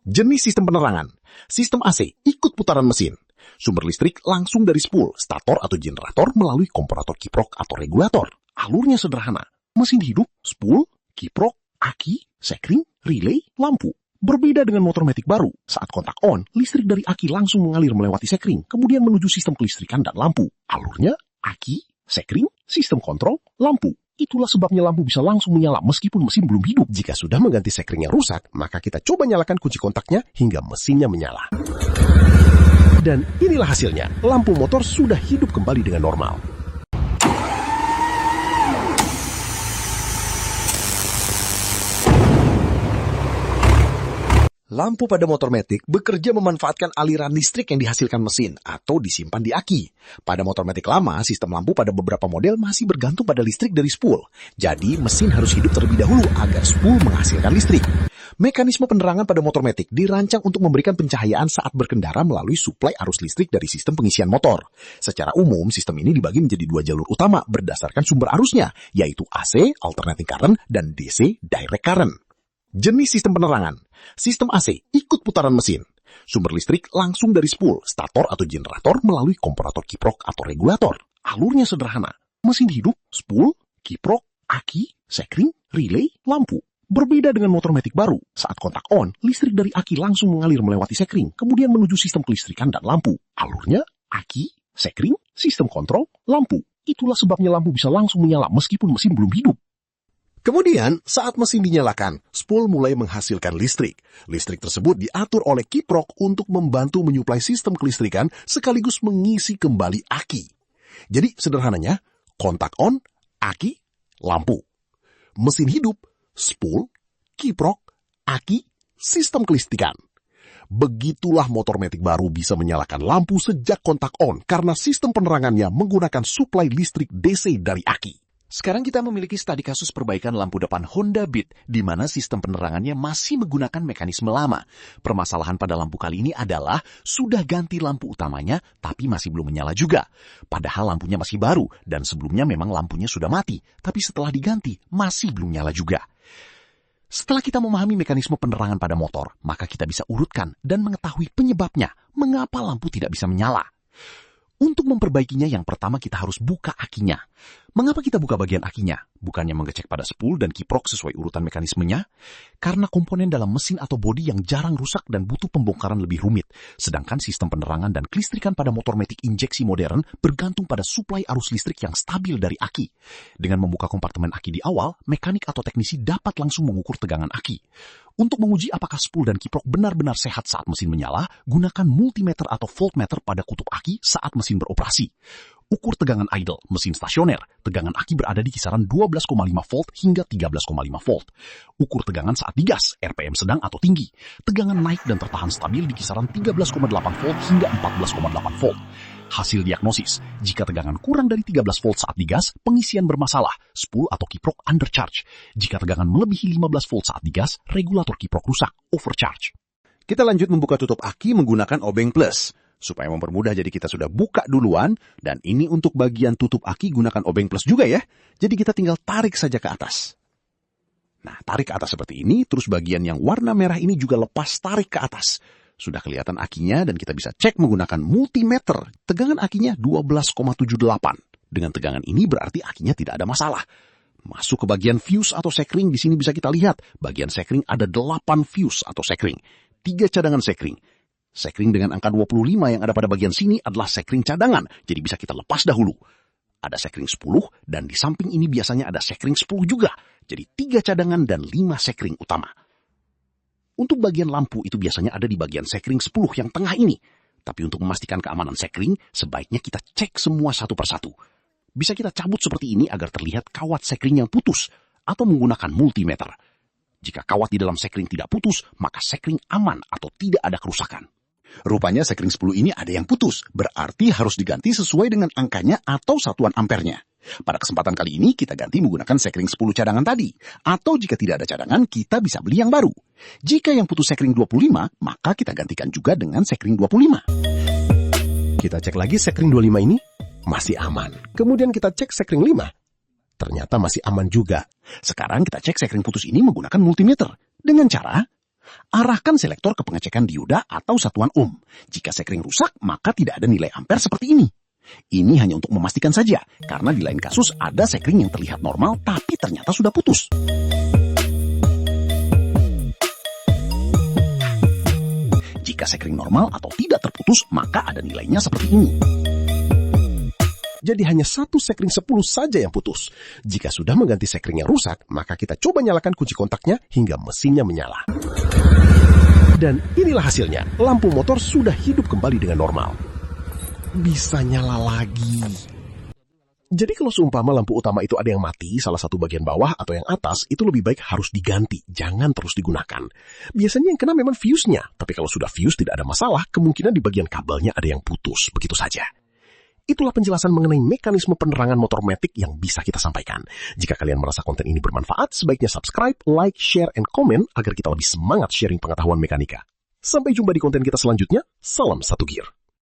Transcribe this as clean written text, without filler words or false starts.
Jenis sistem penerangan. Sistem AC ikut putaran mesin. Sumber listrik langsung dari spool, stator atau generator melalui komparator kiprok atau regulator. Alurnya sederhana. Mesin hidup, spool, kiprok, aki, sekring, relay, lampu. Berbeda dengan motor matic baru, saat kontak on, listrik dari aki langsung mengalir melewati sekring, kemudian menuju sistem kelistrikan dan lampu. Alurnya, aki, sekring, sistem kontrol, lampu. Itulah sebabnya lampu bisa langsung menyala meskipun mesin belum hidup. Jika sudah mengganti sekring yang rusak, maka kita coba nyalakan kunci kontaknya hingga mesinnya menyala. Dan inilah hasilnya, lampu motor sudah hidup kembali dengan normal. Lampu pada motor matic bekerja memanfaatkan aliran listrik yang dihasilkan mesin atau disimpan di aki. Pada motor matic lama, sistem lampu pada beberapa model masih bergantung pada listrik dari spool. Jadi, mesin harus hidup terlebih dahulu agar spool menghasilkan listrik. Mekanisme penerangan pada motor matic dirancang untuk memberikan pencahayaan saat berkendara melalui suplai arus listrik dari sistem pengisian motor. Secara umum, sistem ini dibagi menjadi dua jalur utama berdasarkan sumber arusnya, yaitu AC, alternating current, dan DC, direct current. Jenis sistem penerangan. Sistem AC ikut putaran mesin. Sumber listrik langsung dari spool, stator atau generator melalui komparator kiprok atau regulator. Alurnya sederhana. Mesin hidup, spool, kiprok, aki, sekring, relay, lampu. Berbeda dengan motor matic baru, saat kontak on, listrik dari aki langsung mengalir melewati sekring, kemudian menuju sistem kelistrikan dan lampu. Alurnya, aki, sekring, sistem kontrol, lampu. Itulah sebabnya lampu bisa langsung menyala meskipun mesin belum hidup. Kemudian, saat mesin dinyalakan, spool mulai menghasilkan listrik. Listrik tersebut diatur oleh kiprok untuk membantu menyuplai sistem kelistrikan sekaligus mengisi kembali aki. Jadi, sederhananya, kontak on, aki, lampu. Mesin hidup, spool, kiprok, aki, sistem kelistrikan. Begitulah motor matic baru bisa menyalakan lampu sejak kontak on karena sistem penerangannya menggunakan suplai listrik DC dari aki. Sekarang kita memiliki studi kasus perbaikan lampu depan Honda Beat, di mana sistem penerangannya masih menggunakan mekanisme lama. Permasalahan pada lampu kali ini adalah sudah ganti lampu utamanya, tapi masih belum menyala juga. Padahal lampunya masih baru, dan sebelumnya memang lampunya sudah mati, tapi setelah diganti, masih belum nyala juga. Setelah kita memahami mekanisme penerangan pada motor, maka kita bisa urutkan dan mengetahui penyebabnya, mengapa lampu tidak bisa menyala. Untuk memperbaikinya, yang pertama kita harus buka akinya. Mengapa kita buka bagian akinya? Bukannya mengecek pada spool dan kiprok sesuai urutan mekanismenya? Karena komponen dalam mesin atau bodi yang jarang rusak dan butuh pembongkaran lebih rumit. Sedangkan sistem penerangan dan kelistrikan pada motor matic injeksi modern bergantung pada suplai arus listrik yang stabil dari aki. Dengan membuka kompartemen aki di awal, mekanik atau teknisi dapat langsung mengukur tegangan aki. Untuk menguji apakah spool dan kiprok benar-benar sehat saat mesin menyala, gunakan multimeter atau voltmeter pada kutub aki saat mesin beroperasi. Ukur tegangan idle, mesin stasioner. Tegangan aki berada di kisaran 12,5 volt hingga 13,5 volt. Ukur tegangan saat digas, RPM sedang atau tinggi. Tegangan naik dan tertahan stabil di kisaran 13,8 volt hingga 14,8 volt. Hasil diagnosis, jika tegangan kurang dari 13 volt saat digas, pengisian bermasalah, spool atau kiprok undercharge. Jika tegangan melebihi 15 volt saat digas, regulator kiprok rusak, overcharge. Kita lanjut membuka tutup aki menggunakan obeng plus. Supaya mempermudah, jadi kita sudah buka duluan, dan ini untuk bagian tutup aki gunakan obeng plus juga ya. Jadi kita tinggal tarik saja ke atas. Nah, tarik ke atas seperti ini, terus bagian yang warna merah ini juga lepas tarik ke atas. Sudah kelihatan akinya dan kita bisa cek menggunakan multimeter. Tegangan akinya 12,78. Dengan tegangan ini berarti akinya tidak ada masalah. Masuk ke bagian fuse atau sekring, di sini bisa kita lihat. Bagian sekring ada 8 fuse atau sekring. 3 cadangan sekring. Sekring dengan angka 25 yang ada pada bagian sini adalah sekring cadangan, jadi bisa kita lepas dahulu. Ada sekring 10, dan di samping ini biasanya ada sekring 10 juga. Jadi 3 cadangan dan 5 sekring utama. Untuk bagian lampu itu biasanya ada di bagian sekring 10 yang tengah ini. Tapi untuk memastikan keamanan sekring, sebaiknya kita cek semua satu persatu. Bisa kita cabut seperti ini agar terlihat kawat sekring yang putus, atau menggunakan multimeter. Jika kawat di dalam sekring tidak putus, maka sekring aman atau tidak ada kerusakan. Rupanya sekring 10 ini ada yang putus, berarti harus diganti sesuai dengan angkanya atau satuan ampernya. Pada kesempatan kali ini kita ganti menggunakan sekring 10 cadangan tadi. Atau jika tidak ada cadangan, kita bisa beli yang baru. Jika yang putus sekring 25, maka kita gantikan juga dengan sekring 25. Kita cek lagi sekring 25 ini, masih aman. Kemudian kita cek sekring 5. Ternyata masih aman juga. Sekarang kita cek sekring putus ini menggunakan multimeter. Dengan cara Arahkan selektor ke pengecekan dioda atau satuan ohm. Jika sekring rusak, maka tidak ada nilai ampere seperti ini. Ini hanya untuk memastikan saja, karena di lain kasus ada sekring yang terlihat normal tapi ternyata sudah putus. Jika sekring normal atau tidak terputus, maka ada nilainya seperti ini. Jadi hanya satu sekring 10 saja yang putus. Jika sudah mengganti sekring yang rusak, maka kita coba nyalakan kunci kontaknya hingga mesinnya menyala. Dan inilah hasilnya, lampu motor sudah hidup kembali dengan normal. Bisa nyala lagi. Jadi kalau seumpama lampu utama itu ada yang mati, salah satu bagian bawah atau yang atas, itu lebih baik harus diganti, jangan terus digunakan. Biasanya yang kena memang fuse-nya, tapi kalau sudah fuse tidak ada masalah, kemungkinan di bagian kabelnya ada yang putus, begitu saja. Itulah penjelasan mengenai mekanisme penerangan motor matic yang bisa kita sampaikan. Jika kalian merasa konten ini bermanfaat, sebaiknya subscribe, like, share, and comment agar kita lebih semangat sharing pengetahuan mekanika. Sampai jumpa di konten kita selanjutnya. Salam satu gear.